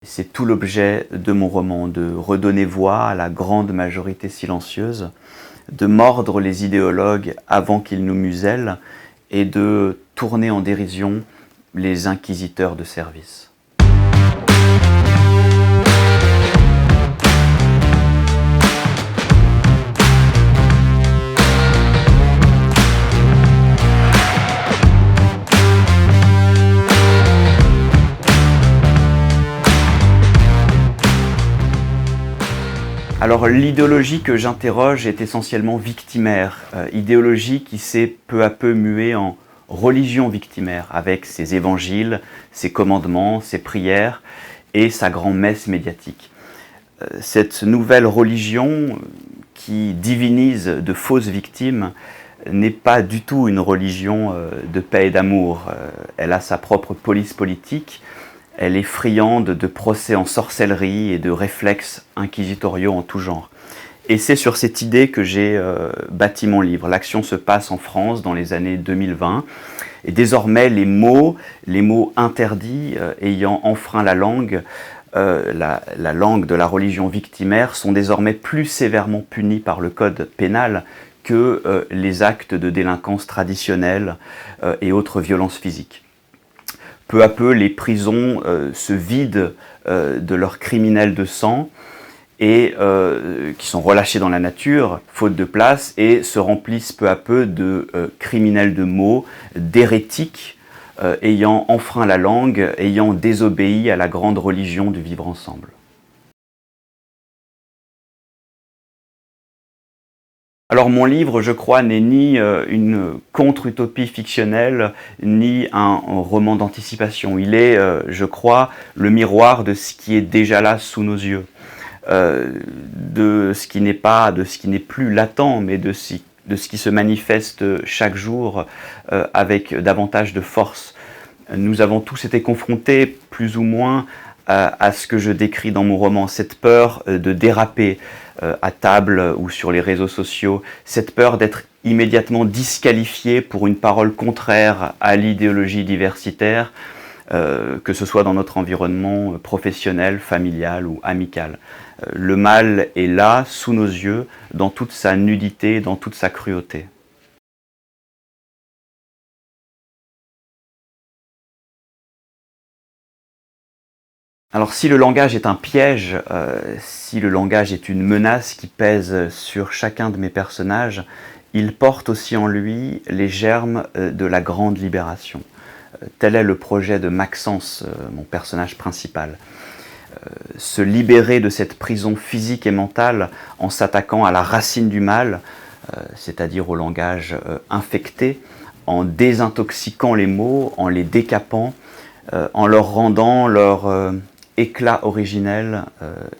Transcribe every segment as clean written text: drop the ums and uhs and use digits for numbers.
C'est tout l'objet de mon roman, de redonner voix à la grande majorité silencieuse, de mordre les idéologues avant qu'ils nous musellent et de tourner en dérision les inquisiteurs de service. Alors l'idéologie que j'interroge est essentiellement victimaire, idéologie qui s'est peu à peu muée en religion victimaire, avec ses évangiles, ses commandements, ses prières et sa grand-messe médiatique. Cette nouvelle religion qui divinise de fausses victimes n'est pas du tout une religion de paix et d'amour. Elle a sa propre police politique. Elle est friande de procès en sorcellerie et de réflexes inquisitoriaux en tout genre. Et c'est sur cette idée que j'ai bâti mon livre. L'action se passe en France dans les années 2020. Et désormais, les mots interdits ayant enfreint la langue de la religion victimaire sont désormais plus sévèrement punis par le code pénal que les actes de délinquance traditionnels et autres violences physiques. Peu à peu, les prisons se vident de leurs criminels de sang et qui sont relâchés dans la nature, faute de place, et se remplissent peu à peu de criminels de mots, d'hérétiques, ayant enfreint la langue, ayant désobéi à la grande religion du vivre ensemble. Alors mon livre, je crois, n'est ni une contre-utopie fictionnelle, ni un roman d'anticipation. Il est, je crois, le miroir de ce qui est déjà là sous nos yeux, de ce qui n'est plus latent, mais de ce qui se manifeste chaque jour avec davantage de force. Nous avons tous été confrontés, plus ou moins, à ce que je décris dans mon roman, cette peur de déraper à table ou sur les réseaux sociaux, cette peur d'être immédiatement disqualifié pour une parole contraire à l'idéologie diversitaire, que ce soit dans notre environnement professionnel, familial ou amical. Le mal est là, sous nos yeux, dans toute sa nudité, dans toute sa cruauté. Alors si le langage est un piège, si le langage est une menace qui pèse sur chacun de mes personnages, il porte aussi en lui les germes de la grande libération. Tel est le projet de Maxence, mon personnage principal. Se libérer de cette prison physique et mentale en s'attaquant à la racine du mal, c'est-à-dire au langage infecté, en désintoxiquant les mots, en les décapant, en leur rendant leur éclat originel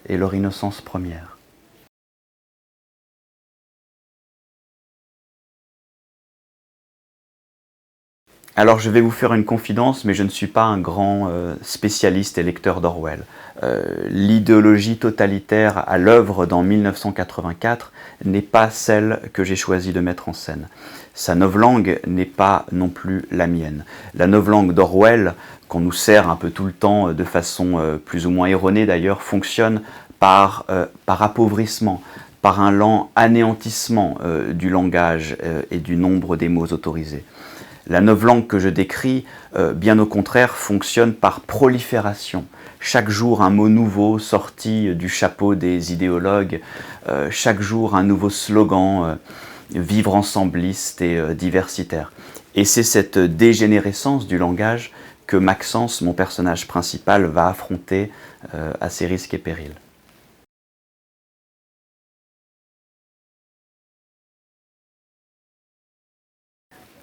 et leur innocence première. Alors je vais vous faire une confidence, mais je ne suis pas un grand spécialiste et lecteur d'Orwell. L'idéologie totalitaire à l'œuvre dans 1984 n'est pas celle que j'ai choisi de mettre en scène. Sa novlangue n'est pas non plus la mienne. La novlangue d'Orwell, qu'on nous sert un peu tout le temps de façon plus ou moins erronée d'ailleurs, fonctionne par appauvrissement, par un lent anéantissement du langage et du nombre des mots autorisés. La novlangue que je décris, bien au contraire, fonctionne par prolifération. Chaque jour, un mot nouveau sorti du chapeau des idéologues, chaque jour, un nouveau slogan, vivre ensembliste et diversitaire. Et c'est cette dégénérescence du langage que Maxence, mon personnage principal, va affronter à ses risques et périls.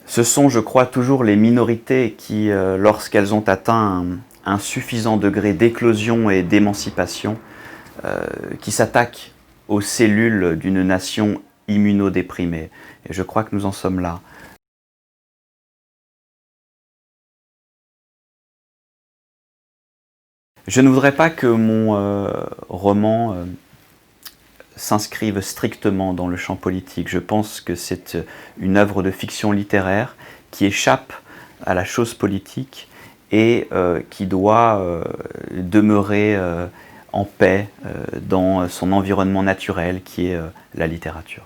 Ce sont, je crois, toujours les minorités qui, lorsqu'elles ont atteint un suffisant degré d'éclosion et d'émancipation, qui s'attaquent aux cellules d'une nation immunodéprimée. Et je crois que nous en sommes là. Je ne voudrais pas que mon roman s'inscrivent strictement dans le champ politique. Je pense que c'est une œuvre de fiction littéraire qui échappe à la chose politique et qui doit demeurer en paix dans son environnement naturel qui est la littérature.